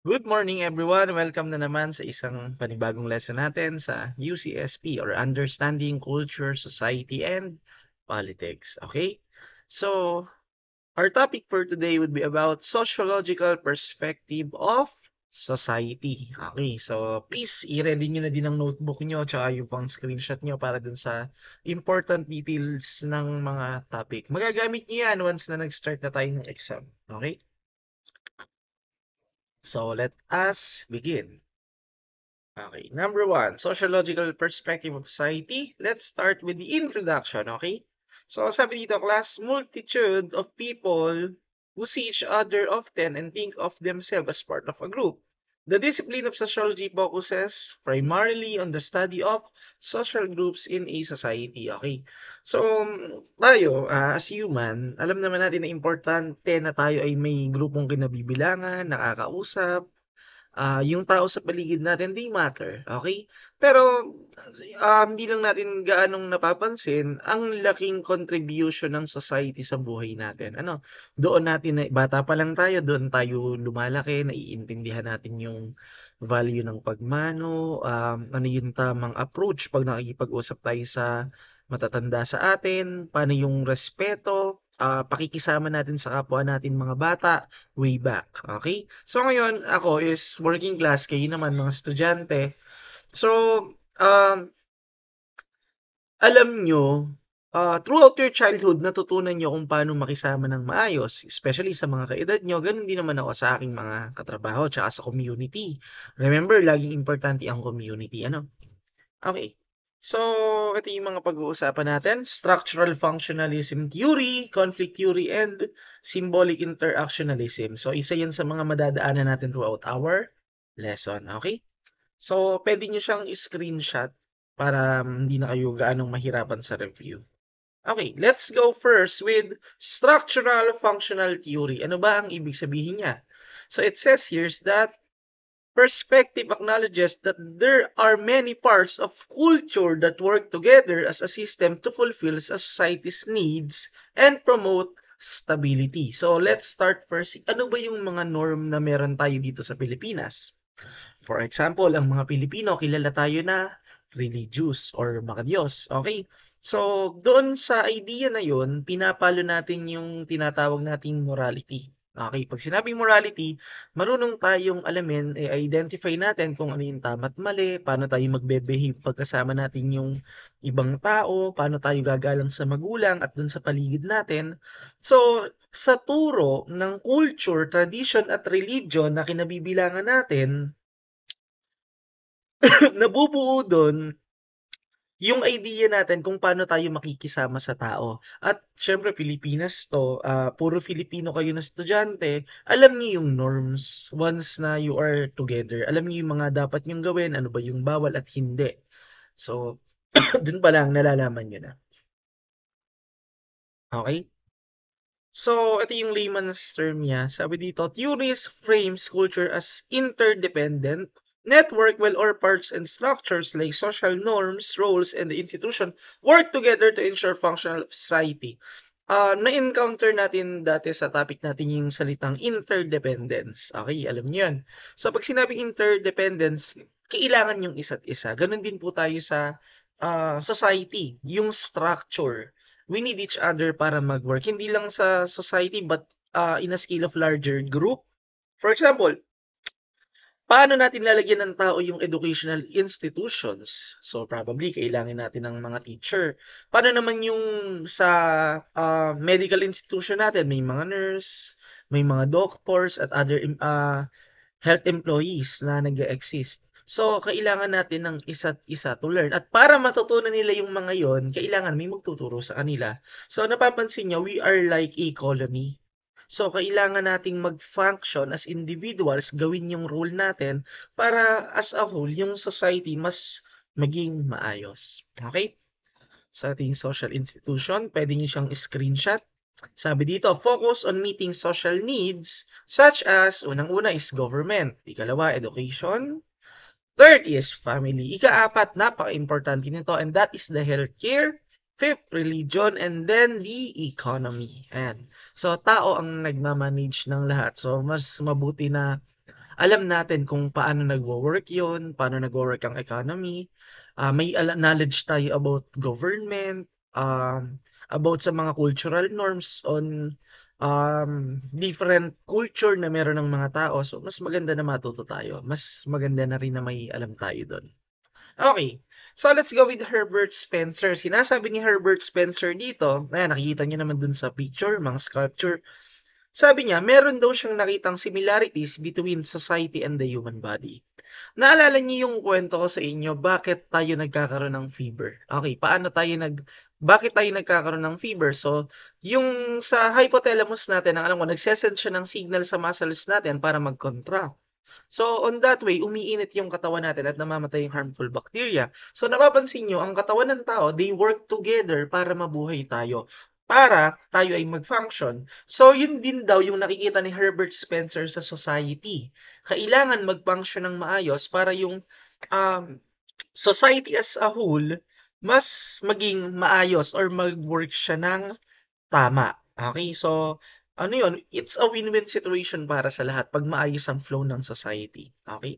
Good morning everyone! Welcome na naman sa isang panibagong lesson natin sa UCSP or Understanding Culture, Society, and Politics. Okay? So, our topic for today would be about sociological perspective of society. Okay, so please i-ready nyo na din ang notebook nyo tsaka yung pang screenshot nyo para dun sa important details ng mga topic. Magagamit nyo yan once na nag-start na tayo ng exam. Okay? So, let us begin. Okay, number one, sociological perspective of society. Let's start with the introduction, okay? So, sabi dito, class, multitude of people who see each other often and think of themselves as part of a group. The discipline of sociology focuses primarily on the study of social groups in a society, okay? So, tayo, as human, alam naman natin na importante na tayo ay may grupong kinabibilangan, nakakausap, yung tao sa paligid natin, they matter, okay? Pero, hindi lang natin gaanong napapansin ang laking contribution ng society sa buhay natin. Ano, doon natin, bata pa lang tayo, doon tayo lumalaki, naiintindihan natin yung value ng pagmano, ano yung tamang approach pag nakikipag-usap tayo sa matatanda sa atin, paano yung respeto, pakikisama natin sa kapwa natin mga bata, way back. Okay? So ngayon, ako is working class, kayo naman mga estudyante. So, um, alam nyo, throughout your childhood, natutunan nyo kung paano makisama ng maayos, especially sa mga kaedad nyo. Ganun din naman ako sa aking mga katrabaho tsaka sa community. Remember, laging importante ang community. Ano? Okay. So, ito yung mga pag-uusapan natin. Structural functionalism theory, conflict theory, and symbolic interactionalism. So, isa yan sa mga madadaanan natin throughout our lesson. Okay? So, pwede nyo siyang screenshot para hindi na kayo gaanong mahirapan sa review. Okay, let's go first with structural functional theory. Ano ba ang ibig sabihin niya? So, it says here that perspective acknowledges that there are many parts of culture that work together as a system to fulfill a society's needs and promote stability. So, let's start first. Ano ba yung mga norm na meron tayo dito sa Pilipinas? For example, ang mga Pilipino, kilala tayo na religious or makadiyos. Okay? So, doon sa idea na yun, pinapalo natin yung tinatawag nating morality. Okay, pag sinabing morality, marunong tayong alamin, identify natin kung ano yung tama at mali, paano tayo magbe-behave pagkasama natin yung ibang tao, paano tayo gagalang sa magulang at dun sa paligid natin. So, sa turo ng culture, tradition at religion na kinabibilangan natin, nabubuo dun yung idea natin kung paano tayo makikisama sa tao. At syempre, Pilipinas to, puro Filipino kayo na estudyante, alam niyo yung norms once na you are together. Alam niyo yung mga dapat niyong gawin, ano ba yung bawal at hindi. So, dun pa lang nalalaman niyo na. Okay? So, ito yung layman's term niya. Sabi dito, theories frames culture as interdependent network while all parts and structures like social norms, roles, and the institution work together to ensure functional society. Na-encounter natin dati sa topic natin yung salitang interdependence. Okay, alam niyo yan. So, pag sinabing interdependence, kailangan yung isa't isa. Ganon din po tayo sa society, yung structure. We need each other para mag-work. Hindi lang sa society, but in a scale of larger group. For example, paano natin lalagyan ng tao yung educational institutions? So, probably, kailangan natin ng mga teacher. Paano naman yung sa medical institution natin? May mga nurse, may mga doctors, at other health employees na nag-exist. So, kailangan natin ng isa't isa to learn. At para matutunan nila yung mga yon, kailangan may magtuturo sa kanila. So, napapansin nyo, we are like a colony. So, kailangan nating mag-function as individuals, gawin yung role natin para as a whole, yung society mas maging maayos. Okay? Sa ating social institution, pwede nyo siyang screenshot. Sabi dito, focus on meeting social needs such as, unang-una is government, ikalawa, education, third is family, ika-apat, napaka-importante nito, and that is the healthcare, Fifth, religion, and then the economy. Ayan. So, tao ang nagmamanage ng lahat. So, mas mabuti na alam natin kung paano nagwo-work yun, paano nagwo-work ang economy. May knowledge tayo about government, about sa mga cultural norms on different culture na meron ng mga tao. So, mas maganda na matuto tayo. Mas maganda na rin na may alam tayo doon. Okay. So, let's go with Herbert Spencer. Sinasabi ni Herbert Spencer dito, ayan, nakikita niyo naman dun sa picture, mga sculpture. Sabi niya, meron daw siyang nakitang similarities between society and the human body. Naalala niyo yung kwento ko sa inyo, bakit tayo nagkakaroon ng fever? Okay, bakit tayo nagkakaroon ng fever? So, yung sa hypothalamus natin, ang alam ko, nagsesend siya ng signal sa muscles natin para mag-contract. So, on that way, umiinit yung katawan natin at namamatay yung harmful bacteria. So, napapansin nyo, ang katawan ng tao, they work together para mabuhay tayo. Para tayo ay mag-function. So, yun din daw yung nakikita ni Herbert Spencer sa society. Kailangan mag-function ng maayos para yung society as a whole mas maging maayos or mag-work siya ng tama. Okay? So, ano yun? It's a win-win situation para sa lahat pag maayos ang flow ng society. Okay?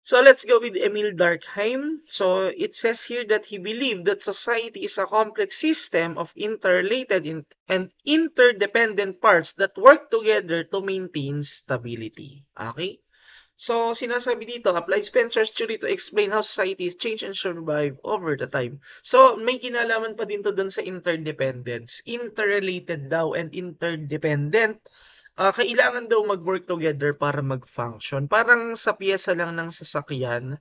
So, let's go with Emil Durkheim. So, it says here that he believed that society is a complex system of interrelated and interdependent parts that work together to maintain stability. Okay? So, sinasabi dito, apply Spencer's theory to explain how societies change and survive over the time. So, may kinalaman pa din to dun sa interdependence. Interrelated daw and interdependent. Kailangan daw mag-work together para mag-function. Parang sa piyesa lang ng sasakyan,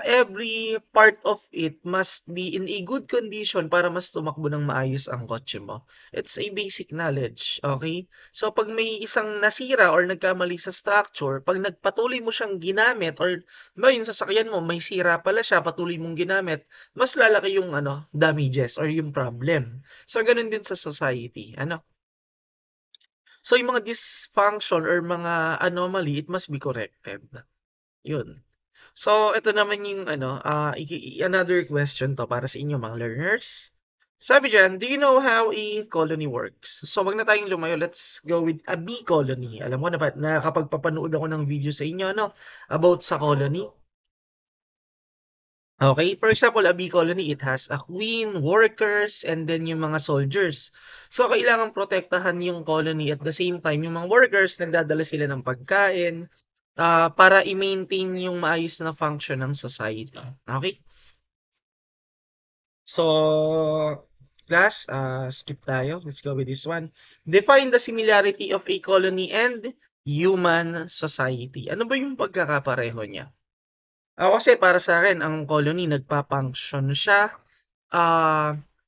every part of it must be in a good condition para mas tumakbo ng maayos ang kotse mo. It's a basic knowledge, okay? So, pag may isang nasira or nagkamali sa structure, pag nagpatuloy mo siyang ginamit or yung sasakyan mo, may sira pala siya, patuloy mong ginamit, mas lalaki yung damages or yung problem. So, ganun din sa society. So, yung mga dysfunction or mga anomaly, it must be corrected. Yun. So, ito naman yung another question to para sa inyo mga learners. Sabi dyan, do you know how a colony works? So, wag na tayong lumayo. Let's go with a bee colony. Alam mo na ba, nakakapagpapanood ako ng video sa inyo, about sa colony. Okay, for example, a bee colony, it has a queen, workers, and then yung mga soldiers. So, kailangan protektahan yung colony at the same time, yung mga workers, nagdadala sila ng pagkain, para i-maintain yung maayos na function ng society. Okay? So, class, skip tayo. Let's go with this one. Define the similarity of a colony and human society. Ano ba yung pagkakapareho niya? Kasi para sa akin, ang colony nagpa-function siya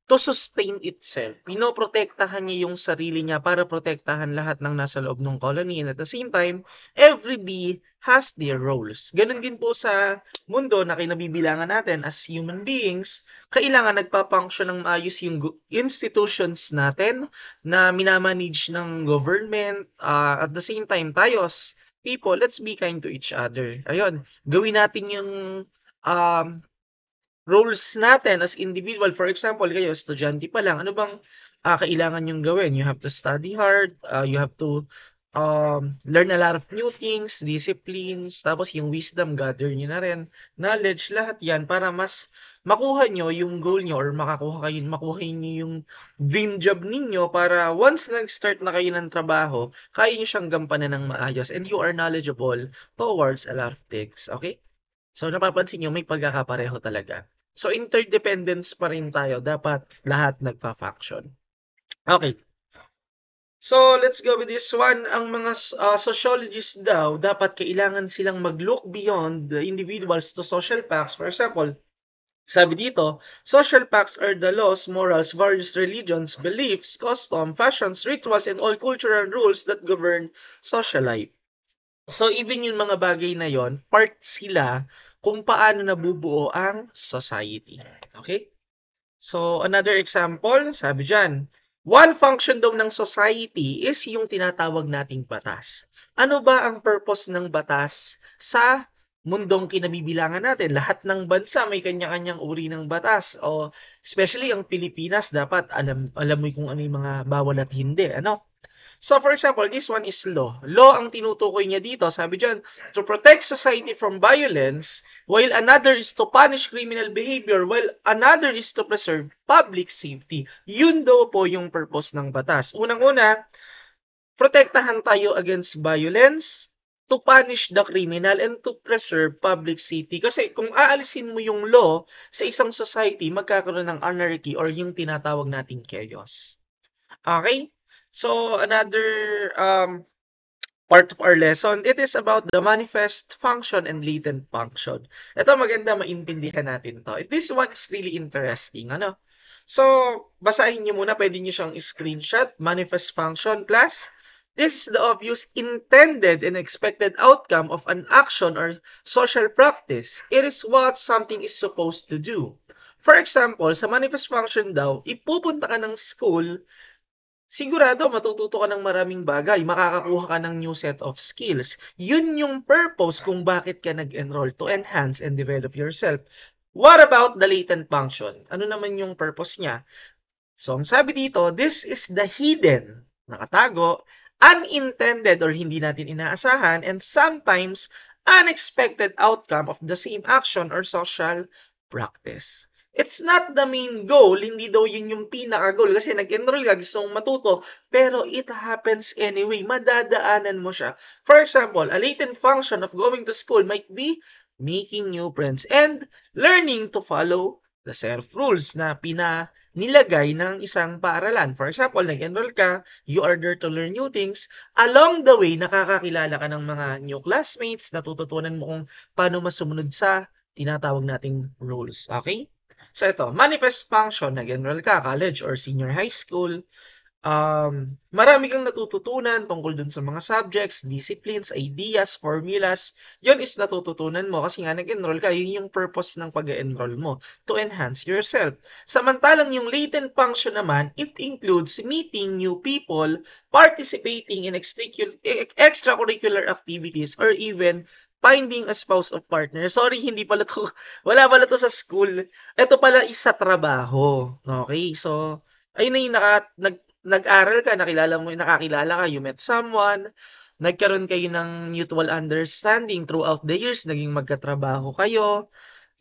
to sustain itself. Pinoprotektahan niya yung sarili niya para protektahan lahat ng nasa loob ng colony. And at the same time, every bee has their roles. Ganun din po sa mundo na kinabibilangan natin as human beings, kailangan nagpa-function ng maayos yung institutions natin na minamanage ng government. At the same time, tayo as people, let's be kind to each other. Ayun, gawin natin yung roles natin as individual. For example, kayo, estudyante pa lang, ano bang kailangan yung gawin? You have to study hard, you have to learn a lot of new things, disciplines, tapos yung wisdom, gather nyo na rin, knowledge, lahat yan para mas makuha nyo yung goal nyo or makuha nyo yung dream job ninyo para once nag-start na kayo ng trabaho, kaya nyo siyang gampanan ng maayos and you are knowledgeable towards a lot of things. Okay? So, napapansin nyo, may pagkakapareho talaga. So, interdependence pa rin tayo. Dapat lahat nagpa-function. Okay. So, let's go with this one. Ang mga sociologists daw, dapat kailangan silang mag-look beyond the individuals to social facts. For example, sabi dito, social facts are the laws, morals, various religions, beliefs, custom, fashions, rituals, and all cultural rules that govern social life. So, even yung mga bagay na yon, part sila kung paano nabubuo ang society. Okay? So, another example, sabi dyan, one function daw ng society is yung tinatawag nating batas. Ano ba ang purpose ng batas sa mundong kinabibilangan natin. Lahat ng bansa may kanya-kanyang uri ng batas. O especially ang Pilipinas, dapat alam mo kung ano yung mga bawal at hindi. Ano? So, for example, this one is law. Law ang tinutukoy niya dito. Sabi dyan, to protect society from violence, while another is to punish criminal behavior, while another is to preserve public safety. Yun daw po yung purpose ng batas. Unang-una, protektahan tayo against violence, to punish the criminal, and to preserve public safety. Kasi kung aalisin mo yung law sa isang society, magkakaroon ng anarchy or yung tinatawag nating chaos. Okay? So, another part of our lesson, it is about the manifest function and latent function. Ito maganda maintindihan natin to. This one is really interesting. Ano? So, basahin niyo muna. Pwede niyo siyang screenshot. Manifest function, class. This is the obvious intended and expected outcome of an action or social practice. It is what something is supposed to do. For example, sa manifest function daw, ipupunta ka ng school, sigurado matututo ka ng maraming bagay, makakakuha ka ng new set of skills. Yun yung purpose kung bakit ka nag-enroll, to enhance and develop yourself. What about the latent function? Ano naman yung purpose niya? So, ang sabi dito, this is the hidden, nakatago, unintended or hindi natin inaasahan, and sometimes unexpected outcome of the same action or social practice. It's not the main goal, hindi daw yun yung pinaka-goal kasi nag-enroll ka, gusto mong matuto, pero it happens anyway, madadaanan mo siya. For example, a latent function of going to school might be making new friends and learning to follow the set of rules na nilagay ng isang paaralan. For example, nag-enroll ka, you are there to learn new things. Along the way, nakakakilala ka ng mga new classmates, natututunan mo kung paano masumunod sa tinatawag nating rules. Okay? So ito, manifest function, nag-enroll ka, college or senior high school. Marami kang natututunan tungkol dun sa mga subjects, disciplines, ideas, formulas. Yun is natututunan mo kasi nga nag-enroll ka, yun yung purpose ng pag-enroll mo, to enhance yourself. Samantalang yung latent function naman, it includes meeting new people, participating in extracurricular activities, or even finding a spouse of partner. Sorry, hindi pala to, wala pala to sa school. Ito pala is sa trabaho. Okay, so, ayun na yung nag-aral ka, nakakilala ka, you met someone, nagkaroon kayo ng mutual understanding throughout the years, naging magkatrabaho kayo,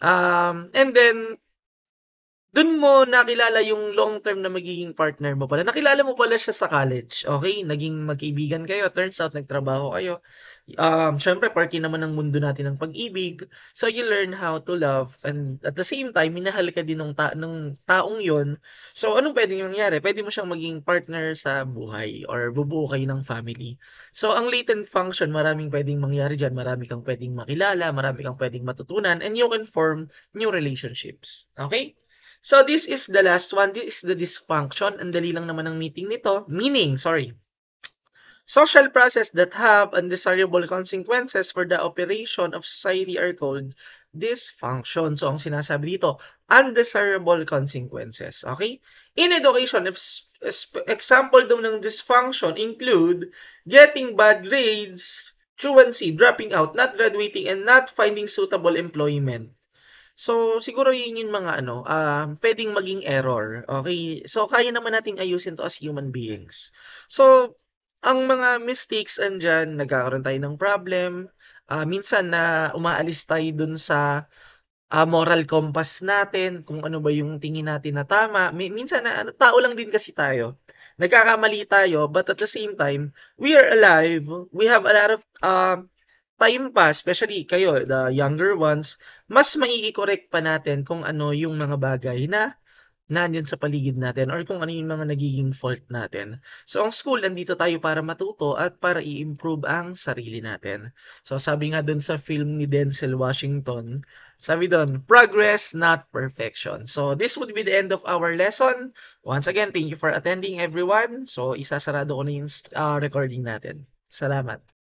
and then, dun mo nakilala yung long-term na magiging partner mo pala. Nakilala mo pala siya sa college, okay? Naging magkaibigan kayo, turns out nagtrabaho kayo. Syempre, party naman ng mundo natin ng pag-ibig. So, you learn how to love and at the same time, minahal ka din ng taong yon. So, anong pwedeng mangyari? Pwede mo siyang maging partner sa buhay or bubuo kayo ng family. So, ang latent function, maraming pwedeng mangyari dyan. Marami kang pwedeng makilala, marami kang pwedeng matutunan, and you can form new relationships. Okay? So, this is the last one. This is the dysfunction. Ang dali lang naman ng meaning. Social process that have undesirable consequences for the operation of society are called dysfunction. So, ang sinasabi dito, undesirable consequences. Okay? In education, example daw ng dysfunction include getting bad grades, truancy, dropping out, not graduating, and not finding suitable employment. So, siguro yun yung mga pwedeng maging error. Okay? So, kaya naman nating ayusin to as human beings. So, ang mga mistakes andyan, nagkakaroon tayo ng problem. Minsan na umaalis tayo dun sa moral compass natin, kung ano ba yung tingin natin na tama. Minsan na tao lang din kasi tayo. Nagkakamali tayo, but at the same time, we are alive. We have a lot of time pa, especially kayo, the younger ones, mas mai-correct pa natin kung ano yung mga bagay na nandyan sa paligid natin or kung ano yung mga nagiging fault natin. So, ang school, nandito tayo para matuto at para i-improve ang sarili natin. So, sabi nga dun sa film ni Denzel Washington, sabi dun, progress, not perfection. So, this would be the end of our lesson. Once again, thank you for attending everyone. So, isasarado ko na yung recording natin. Salamat.